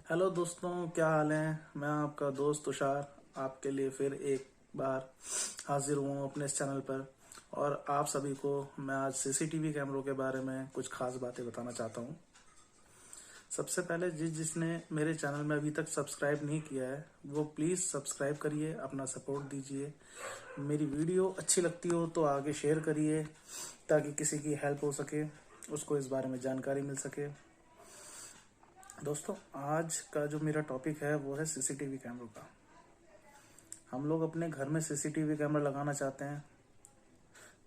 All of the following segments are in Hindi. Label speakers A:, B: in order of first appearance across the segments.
A: हेलो दोस्तों, क्या हाल है। मैं आपका दोस्त तुषार आपके लिए फिर एक बार हाजिर हुआ हूँ अपने इस चैनल पर। और आप सभी को मैं आज सीसीटीवी कैमरों के बारे में कुछ खास बातें बताना चाहता हूँ। सबसे पहले जिसने मेरे चैनल में अभी तक सब्सक्राइब नहीं किया है वो प्लीज़ सब्सक्राइब करिए, अपना सपोर्ट दीजिए। मेरी वीडियो अच्छी लगती हो तो आगे शेयर करिए ताकि किसी की हेल्प हो सके, उसको इस बारे में जानकारी मिल सके। दोस्तों, आज का जो मेरा टॉपिक है वो है सीसीटीवी कैमरों का। हम लोग अपने घर में सीसीटीवी कैमरा लगाना चाहते हैं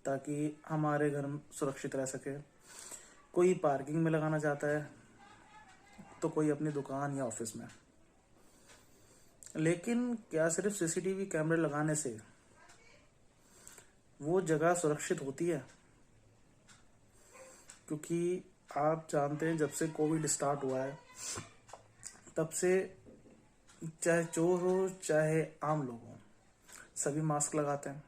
A: ताकि हमारे घर सुरक्षित रह सके। कोई पार्किंग में लगाना चाहता है तो कोई अपनी दुकान या ऑफिस में। लेकिन क्या सिर्फ सीसीटीवी कैमरे लगाने से वो जगह सुरक्षित होती है? क्योंकि आप जानते हैं, जब से कोविड स्टार्ट हुआ है तब से चाहे चोर हो चाहे आम लोग हो, सभी मास्क लगाते हैं।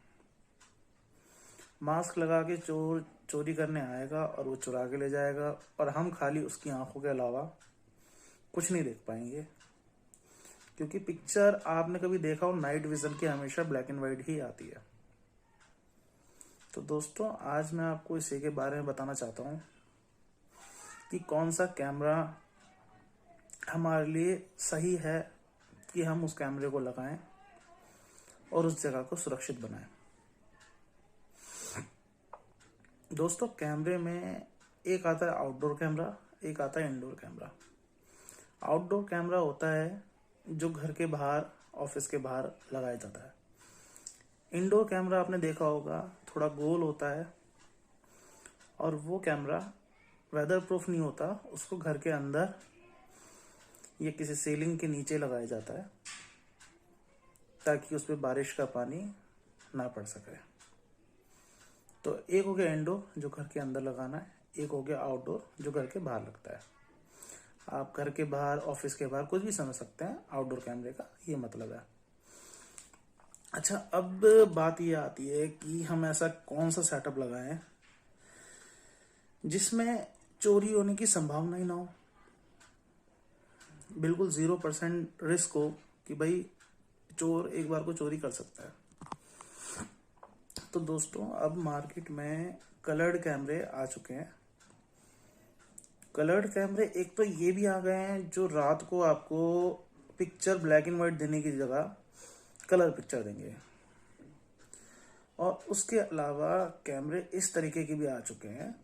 A: मास्क लगा के चोर चोरी करने आएगा और वो चुरा के ले जाएगा, और हम खाली उसकी आंखों के अलावा कुछ नहीं देख पाएंगे। क्योंकि पिक्चर आपने कभी देखा हो, नाइट विजन की हमेशा ब्लैक एंड वाइट ही आती है। तो दोस्तों, आज मैं आपको इसी के बारे में बताना चाहता हूँ कि कौन सा कैमरा हमारे लिए सही है कि हम उस कैमरे को लगाएं और उस जगह को सुरक्षित बनाएं। दोस्तों, कैमरे में एक आता है आउटडोर कैमरा, एक आता है इंडोर कैमरा। आउटडोर कैमरा होता है जो घर के बाहर, ऑफिस के बाहर लगाया जाता है। इंडोर कैमरा आपने देखा होगा, थोड़ा गोल होता है और वो कैमरा वेदर प्रूफ नहीं होता। उसको घर के अंदर या किसी सीलिंग के नीचे लगाया जाता है ताकि उस पर बारिश का पानी ना पड़ सके। तो एक हो गया इंडोर जो घर के अंदर लगाना है, एक हो गया आउटडोर जो घर के बाहर लगता है। आप घर के बाहर, ऑफिस के बाहर कुछ भी समझ सकते हैं आउटडोर कैमरे का ये मतलब है। अच्छा, अब बात ये आती है कि हम ऐसा कौन सा सेटअप लगाएं जिसमें चोरी होने की संभावना ही ना हो, बिल्कुल 0% रिस्क हो कि भाई चोर एक बार को चोरी कर सकता है। तो दोस्तों, अब मार्केट में कलर्ड कैमरे आ चुके हैं। कलर्ड कैमरे एक तो ये भी आ गए हैं जो रात को आपको पिक्चर ब्लैक एंड वाइट देने की जगह कलर पिक्चर देंगे। और उसके अलावा कैमरे इस तरीके के भी आ चुके हैं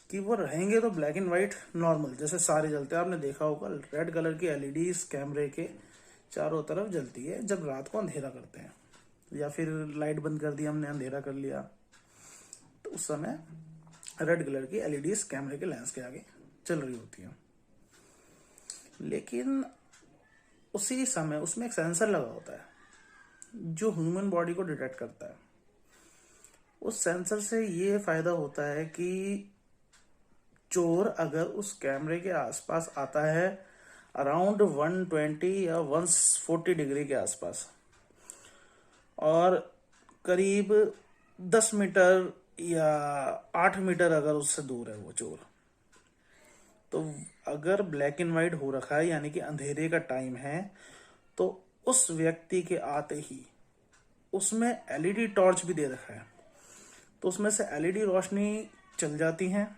A: कि वो रहेंगे तो ब्लैक एंड वाइट नॉर्मल जैसे सारे जलते हैं। आपने देखा होगा, रेड कलर की एलईडी इस कैमरे के चारों तरफ जलती है जब रात को अंधेरा करते हैं, या फिर लाइट बंद कर दी हमने, अंधेरा कर लिया, तो उस समय रेड कलर की एलईडी इस कैमरे के लेंस के आगे चल रही होती है। लेकिन उसी समय उसमें एक सेंसर लगा होता है जो ह्यूमन बॉडी को डिटेक्ट करता है। उस सेंसर से ये फायदा होता है कि चोर अगर उस कैमरे के आसपास आता है अराउंड 120 या 140 डिग्री के आसपास, और करीब 10 मीटर या 8 मीटर अगर उससे दूर है वो चोर, तो अगर ब्लैक एंड वाइट हो रखा है यानी कि अंधेरे का टाइम है, तो उस व्यक्ति के आते ही उसमें एलईडी टॉर्च भी दे रखा है, तो उसमें से एलईडी रोशनी चल जाती है।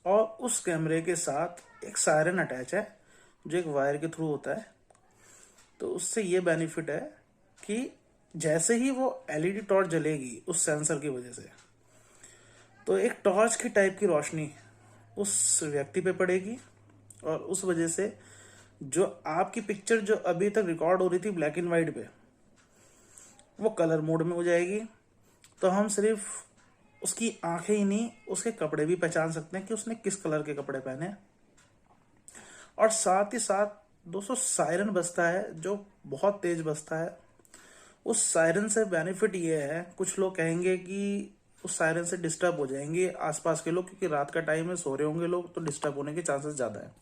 A: और उस कैमरे के साथ एक सायरन अटैच है जो एक वायर के थ्रू होता है। तो उससे ये बेनिफिट है कि जैसे ही वो एलईडी टॉर्च जलेगी उस सेंसर की वजह से, तो एक टॉर्च की टाइप की रोशनी उस व्यक्ति पे पड़ेगी, और उस वजह से जो आपकी पिक्चर जो अभी तक रिकॉर्ड हो रही थी ब्लैक एंड वाइट पे, वो कलर मोड में हो जाएगी। तो हम सिर्फ उसकी आंखें ही नहीं, उसके कपड़े भी पहचान सकते हैं कि उसने किस कलर के कपड़े पहने। और साथ ही साथ दोस्तों, सायरन बजता है जो बहुत तेज बजता है। उस सायरन से बेनिफिट ये है, कुछ लोग कहेंगे कि उस सायरन से डिस्टर्ब हो जाएंगे आसपास के लोग, क्योंकि रात का टाइम है, सो रहे होंगे लोग, तो डिस्टर्ब होने के चांसेस ज्यादा है।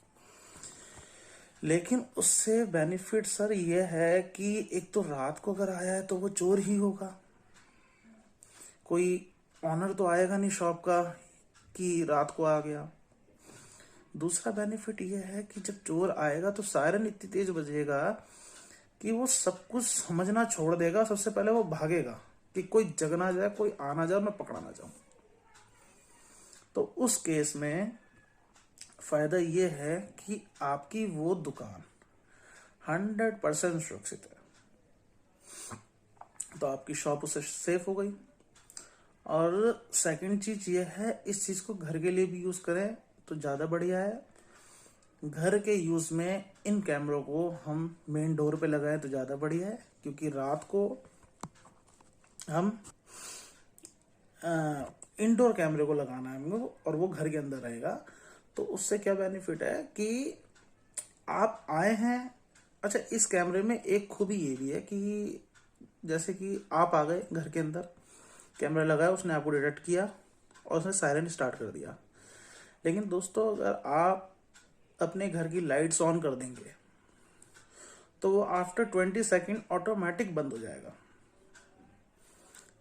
A: लेकिन उससे बेनिफिट सर ये है कि एक तो रात को अगर आया है तो वो चोर ही होगा, कोई ऑनर तो आएगा नहीं शॉप का कि रात को आ गया। दूसरा बेनिफिट ये है कि जब चोर आएगा तो सायरन इतनी तेज बजेगा कि वो सब कुछ समझना छोड़ देगा, सबसे पहले वो भागेगा कि कोई जग ना जाए, कोई आ ना जाए, मैं पकड़ा ना जाऊं। तो उस केस में फायदा ये है कि आपकी वो दुकान 100% सुरक्षित है, तो आपकी शॉप उससे सेफ हो गई। और सेकंड चीज ये है, इस चीज को घर के लिए भी यूज करें तो ज्यादा बढ़िया है। घर के यूज में इन कैमरों को हम मेन डोर पे लगाएं तो ज्यादा बढ़िया है, क्योंकि रात को हम इंडोर कैमरे को लगाना है हमको और वो घर के अंदर रहेगा। तो उससे क्या बेनिफिट है कि आप आए हैं। अच्छा, इस कैमरे में एक खूबी ये भी है कि जैसे कि आप आ गए घर के अंदर, कैमरा लगाया, उसने आपको डिटेक्ट किया और उसने सायरन स्टार्ट कर दिया। लेकिन दोस्तों, अगर आप अपने घर की लाइट्स ऑन कर देंगे तो वो आफ्टर 20 सेकेंड ऑटोमेटिक बंद हो जाएगा।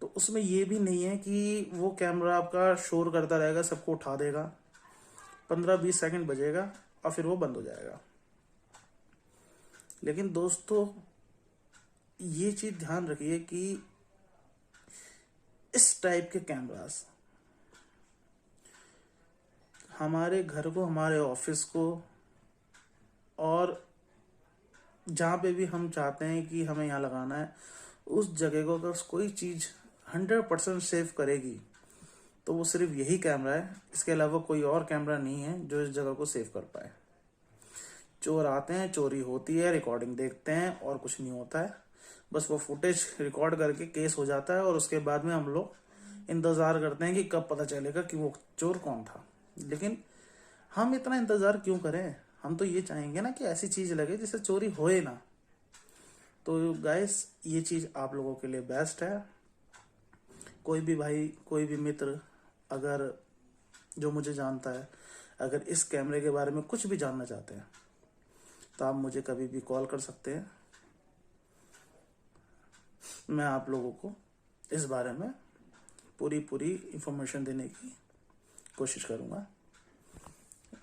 A: तो उसमें ये भी नहीं है कि वो कैमरा आपका शोर करता रहेगा, सबको उठा देगा, 15-20 सेकंड बजेगा और फिर वो बंद हो जाएगा। लेकिन दोस्तों, ये चीज ध्यान रखिए कि इस टाइप के कैमरास हमारे घर को, हमारे ऑफिस को और जहाँ पे भी हम चाहते हैं कि हमें यहाँ लगाना है, उस जगह को अगर कोई चीज 100% सेव करेगी तो वो सिर्फ यही कैमरा है। इसके अलावा कोई और कैमरा नहीं है जो इस जगह को सेव कर पाए। चोर आते हैं, चोरी होती है, रिकॉर्डिंग देखते हैं और कुछ नहीं होता है, बस वो फुटेज रिकॉर्ड करके केस हो जाता है और उसके बाद में हम लोग इंतजार करते हैं कि कब पता चलेगा कि वो चोर कौन था। लेकिन हम इतना इंतजार क्यों करें? हम तो ये चाहेंगे ना कि ऐसी चीज लगे जिससे चोरी होए ना। तो गाइस, ये चीज आप लोगों के लिए बेस्ट है। कोई भी भाई, कोई भी मित्र अगर जो मुझे जानता है, अगर इस कैमरे के बारे में कुछ भी जानना चाहते हैं तो आप मुझे कभी भी कॉल कर सकते हैं। मैं आप लोगों को इस बारे में पूरी इंफॉर्मेशन देने की कोशिश करूंगा।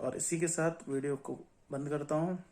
A: और इसी के साथ वीडियो को बंद करता हूं।